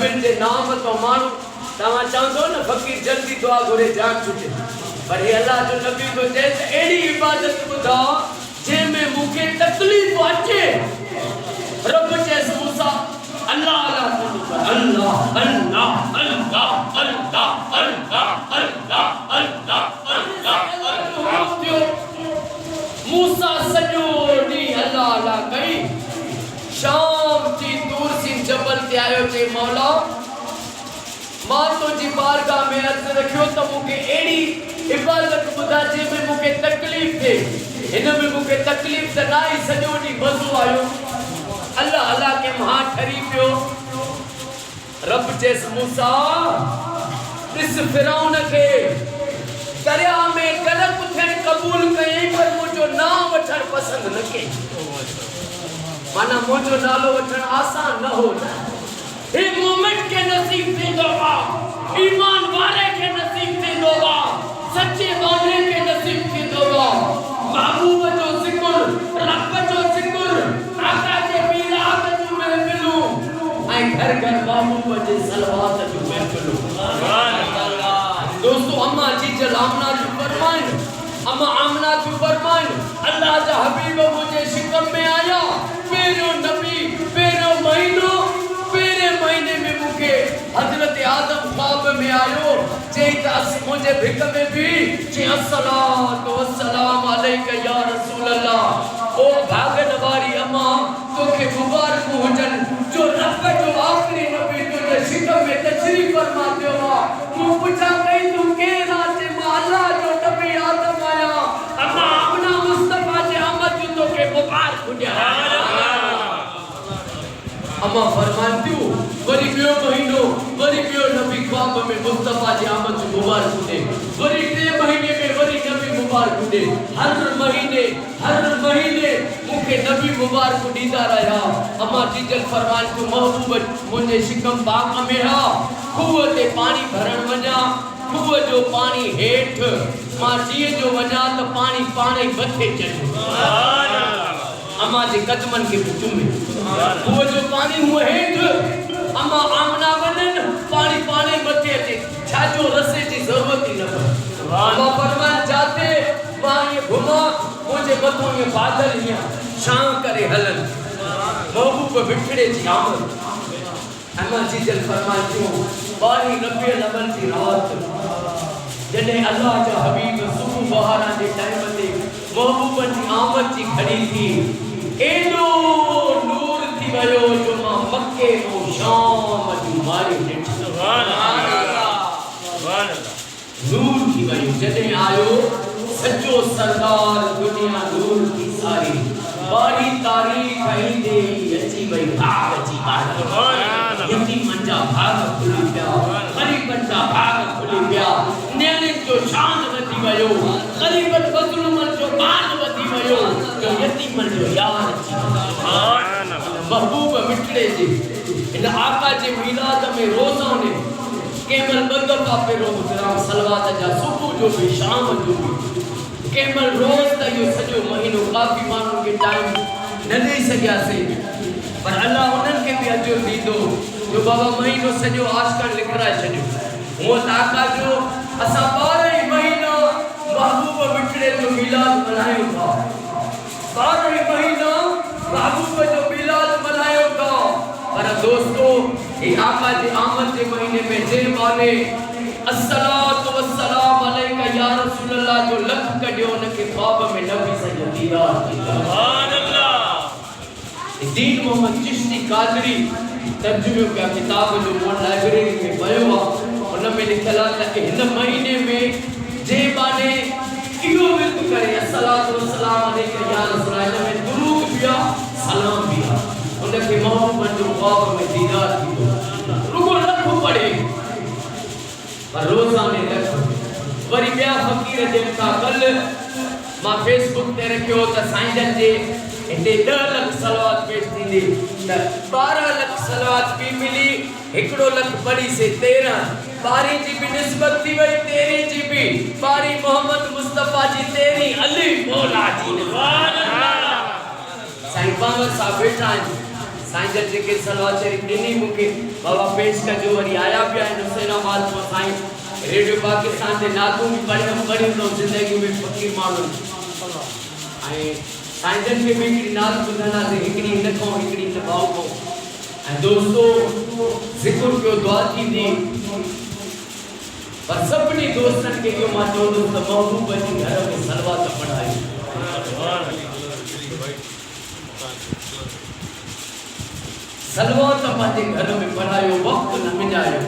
नबीन जे नाम तो मानू तवा चाहंदो न फकीर जल्दी दुआ घुरे जान छुटे पर हे अल्लाह जो नबी तो चए एड़ी इबादत बुधा जे में मुके तकलीफ अचे रब चेस मूसा अल्लाह अल्लाह अल्लाह अल्लाह अल्लाह अल्लाह अल्लाह अल्लाह अल्लाह मूसा सजो नी अल्लाह अल्लाह कई शाम जी दूर सिंह जबल ते आयो चे मौला मां तो जी बारगाह में अर्ज रखियो त मुके एड़ी इबादत बुधा जे में मुके तकलीफ थे इन में मुके तकलीफ त नाई सजो नी मजो आयो अल्लाह अल्लाह के महा ठरी पियो रब चेस मूसा इस फिरौन के दरिया में गलत थे कबूल कई पर मुझो नाम वठण पसंद न के माना मुझो नालो वठण आसान न हो ना हे मोमेंट के नसीब थे दोवा ईमान वाले के नसीब थे दोवा सच्चे वाले के नसीब थे दोवा महबूब जो जिक्र रब जो जिक्र आका के मिलाद जो महफिलू आई घर घर महबूब जे सलवात जो महफिलू सुभान अल्लाह दोस्तों अम्मा जी जलामना जो फरमाइन अम्मा आमना जो फरमाइन अल्लाह जा हबीब मुझे शिकम में आया पेरो नबी पेरो महीने में मुके हजरत आदम ख्वाब में आयो चेता मुझे भिक में भी चे अस्सलातु वस्सलाम अलैका या रसूल अल्लाह ओ भागन वाली अम्मा तोखे मुबारक हुजन जो रब जो आखिरी नबी तुझे शिकम में तशरीफ फरमा दियो मु पूछा कई तू के रात में अल्लाह जो नबी आदम आया अम्मा अपना मुस्तफा जे अहमद तोखे मुबारक हुजन अम्मा फरमाती हूँ वरी बियो महीनो वरी बियो नबी ख्वाब में मुस्तफा जी आमद मुबारक हुए वरी 3 महीने में वरी नबी मुबारक हुए हर महीने मुके नबी मुबारक दीदा रहा अम्मा जी जल फरमान तू महबूब मुझे शिकम बाग में हा खूह ते पानी भरण वना खूह जो पानी हेठ मां जी जो वना तो पानी पाने बथे चढ़े सुभान अल्लाह अम्मा जे कदमन के चुमे वो जो पानी हुए हेठ अम्मा आमना वनन पानी पानी बचे अचे छाजो रसे जी जरूरत ही न पड़े अम्मा फरमान जाते वहां ये घुमा मुझे मथों ये बादल हिया छां करे हलन महबूब बिछड़े जी आमद अम्मा जी जल फरमान क्यों बारी नबी नबल जी रात जने अल्लाह जा हबीब सुबह बहारा जे टाइम ते महबूब जी आमद जी खड़ी थी एडो नूर थी वयो जो मां मक्के को शाम जी मारी ॾिठ सुभान अल्लाह नूर थी वयो जदे आयो सच्चो सरदार दुनिया नूर की सारी बारी तारीख आई दे अची वई भाग जी बात सुभान अल्लाह यतीमन जा भाग खुली पिया गरीबन जा भाग खुली पिया नेने जो शान वधी वयो गरीबन बदलुमन जो मान वधी वयो जो यतीमन जो यार सुभान अल्लाह महबूब मिठड़े जी इन आका जे मिलाद में रोजाने केमल बंदपा पे रोज़ सलवात जा सुबह जो भी शाम जो भी केमल रोज त यो सजो महीनो काफी मानू के टाइम न दे सकिया से पर अल्लाह उनन के भी अजर दीदो जो बाबा महीनो सजो आशकन लिखरा छयो वो ताका जो असा 12 महीना महबूब मिठड़े जो मिलाद मनायो था 12 महीना महबूब जो मिलाद मनायो था पर दोस्तों ये आका जी आमद के महीने में जे माने अस्सलातु वस्सलाम अलैका या रसूल अल्लाह जो लख कडियो न के ख्वाब में नबी से दीदार सुभान अल्लाह दीन मोहम्मद चिश्ती कादरी तर्जुमे का किताब जो मोन लाइब्रेरी में पयो उन में लिखल है कि इन महीने में जे माने इहो विद करे अस्सलातु वस्सलाम अलैका या रसूल अल्लाह में दुरूद बिया सलाम बिया उनके मोहब्बत जो ख्वाब में दीदार थी रुको लख पड़े पर रोजाने लख वरी बिया फकीर जेका कल मां फेसबुक ते रखियो त साईंजन जे इते 10 लख सलवात पेश थींदी त 12 लख सलवात भी मिली 1 लख पड़ी से 13 12 जी भी निस्बत थी वई 13 जी भी 12 मोहम्मद मुस्तफा जी 13 अली मौला जी सुभान अल्लाह साईं बाबा साहब बैठा साईं जन जेके सलवा शरीफ ॾिनी मूंखे बाबा पेश कजो वरी आया पिया आहिनि हुसैन महात्मा साईं रेडियो पाकिस्तान ते नातूं बि पढ़ियूं ज़िंदगी में फ़क़ीर माण्हू ऐं साईं जन खे बि हिकिड़ी नात ॿुधंदासीं हिकिड़ी हिन खां हिकिड़ी हिन भाउ खां ऐं दोस्तो ज़िक्र कयो दुआ थींदी पर सभिनी दोस्तनि खे इहो मां चवंदुसि त महबूब जी घर में सलवात पढ़ायो सलवात पंहिंजे घर में पढ़ायो वक़्तु न मिलायो